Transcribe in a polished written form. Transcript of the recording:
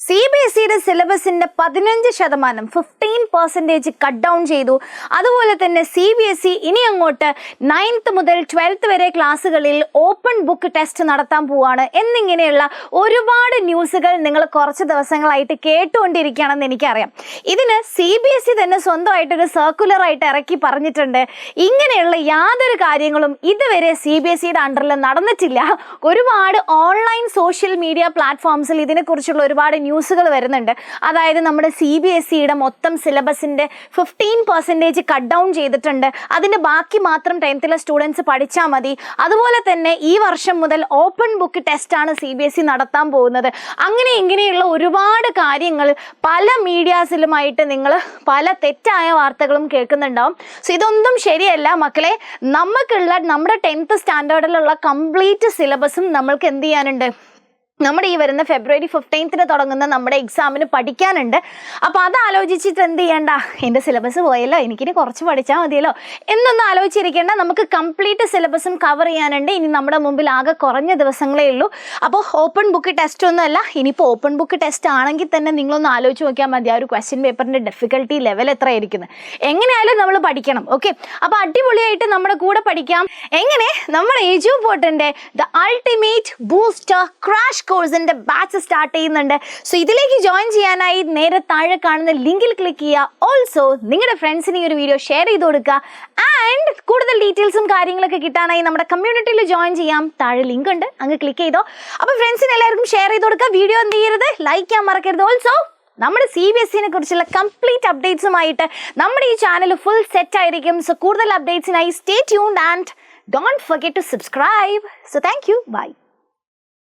CBSEയുടെ സിലബസിന്റെ 15% cut down ചെയ്തു. അതുപോലെ തന്നെ CBSE ഇനി അങ്ങോട്ട് 9th മുതൽ 12th വരെ ക്ലാസ്സുകളിൽ ഓപ്പൺ ബുക്ക് ടെസ്റ്റ് നടത്താൻ പോവാണ് എന്നിങ്ങനെയുള്ള ഒരുപാട് ന്യൂസുകൾ നിങ്ങൾ കുറച്ച് ദിവസങ്ങളായിട്ട് കേട്ടുകൊണ്ടിരിക്കുകയാണെന്ന് എനിക്കറിയാം. ഇതിന് CBSE തന്നെ സ്വന്തമായിട്ടൊരു സർക്കുലർ ആയിട്ട് ഇറക്കി പറഞ്ഞിട്ടുണ്ട്. ഇങ്ങനെയുള്ള യാതൊരു കാര്യങ്ങളും ഇതുവരെ CBSEയുടെ അണ്ടറിൽ നടന്നിട്ടില്ല. ഒരുപാട് ഓൺലൈൻ സോഷ്യൽ മീഡിയ പ്ലാറ്റ്ഫോംസിൽ ഇതിനെക്കുറിച്ചുള്ള ഒരുപാട് ന്യൂസുകൾ വരുന്നുണ്ട്. അതായത് നമ്മുടെ CBSEയുടെ മൊത്തം സിലബസിന്റെ 15% കട്ട് ഡൗൺ ചെയ്തിട്ടുണ്ട്. അതിന്റെ ബാക്കി മാത്രം 10th സ്റ്റുഡൻസ് പഠിച്ചാൽ മതി. അതുപോലെ തന്നെ ഈ വർഷം മുതൽ ഓപ്പൺ ബുക്ക് ടെസ്റ്റ് ആണ് CBSE നടത്താൻ പോകുന്നത്. അങ്ങനെ ഇങ്ങനെയുള്ള ഒരുപാട് കാര്യങ്ങൾ പല മീഡിയാസിലുമായിട്ട് നിങ്ങൾ പല തെറ്റായ വാർത്തകളും കേൾക്കുന്നുണ്ടാവും. സോ ഇതൊന്നും ശരിയല്ല മക്കളെ. നമ്മുടെ 10th സ്റ്റാൻഡേർഡിലുള്ള കംപ്ലീറ്റ് സിലബസും നമ്മൾക്ക് എന്ത് ചെയ്യാനുണ്ട്? നമ്മുടെ ഈ വരുന്ന February 15th തുടങ്ങുന്ന നമ്മുടെ എക്സാമിന് പഠിക്കാനുണ്ട്. അപ്പോൾ അത് ആലോചിച്ചിട്ട് എന്ത് ചെയ്യണ്ട, എൻ്റെ സിലബസ് പോയല്ലോ, എനിക്കിനി കുറച്ച് പഠിച്ചാൽ മതിയല്ലോ എന്നൊന്നും ആലോചിച്ചിരിക്കേണ്ട. നമുക്ക് കംപ്ലീറ്റ് സിലബസും കവർ ചെയ്യാനുണ്ട്. ഇനി നമ്മുടെ മുമ്പിൽ ആകെ കുറഞ്ഞ ദിവസങ്ങളേ ഉള്ളൂ. അപ്പോൾ ഓപ്പൺ ബുക്ക് ടെസ്റ്റ് ഒന്നുമല്ല. ഇനിയിപ്പോൾ ഓപ്പൺ ബുക്ക് ടെസ്റ്റ് ആണെങ്കിൽ തന്നെ നിങ്ങളൊന്ന് ആലോചിച്ച് നോക്കിയാൽ മതി, ആ ഒരു ക്വസ്റ്റ്യൻ പേപ്പറിൻ്റെ ഡിഫിക്കൽട്ടി ലെവൽ എത്രയായിരിക്കുന്നത്. എങ്ങനെയായാലും നമ്മൾ പഠിക്കണം. ഓക്കെ, അപ്പോൾ അടിപൊളിയായിട്ട് നമ്മുടെ കൂടെ പഠിക്കാം. എങ്ങനെ നമ്മുടെ എജുപോർട്ടിൻ്റെ ദ അൾട്ടിമേറ്റ് ബൂസ്റ്റർ ക്രാഷ് കോഴ്സിന്റെ ബാച്ച് സ്റ്റാർട്ട് ചെയ്യുന്നുണ്ട്. സോ ഇതിലേക്ക് ജോയിൻ ചെയ്യാനായി നേരെ താഴെ കാണുന്ന ലിങ്കിൽ ക്ലിക്ക് ചെയ്യുക. ഓൾസോ നിങ്ങളുടെ ഫ്രണ്ട്സിന് ഈ ഒരു വീഡിയോ ഷെയർ ചെയ്ത് കൊടുക്കുക. ആൻഡ് കൂടുതൽ ഡീറ്റെയിൽസും കാര്യങ്ങളൊക്കെ കിട്ടാനായി നമ്മുടെ കമ്മ്യൂണിറ്റിയിൽ ജോയിൻ ചെയ്യാം. താഴെ ലിങ്ക് ഉണ്ട്, അങ്ങ് ക്ലിക്ക് ചെയ്തോ. അപ്പോൾ ഫ്രണ്ട്സിന് എല്ലാവർക്കും ഷെയർ ചെയ്ത് കൊടുക്കുക. വീഡിയോ എന്ത് ചെയ്യരുത്, ലൈക്ക് ചെയ്യാൻ മറക്കരുത്. ഓൾസോ നമ്മുടെ CBSEനെ കുറിച്ചുള്ള കംപ്ലീറ്റ് അപ്ഡേറ്റ്സുമായിട്ട് നമ്മുടെ ഈ ചാനൽ ഫുൾ സെറ്റ് ആയിരിക്കും. സോ കൂടുതൽ അപ്ഡേറ്റ്സിനായി stay tuned and don't forget to subscribe. So thank you, by.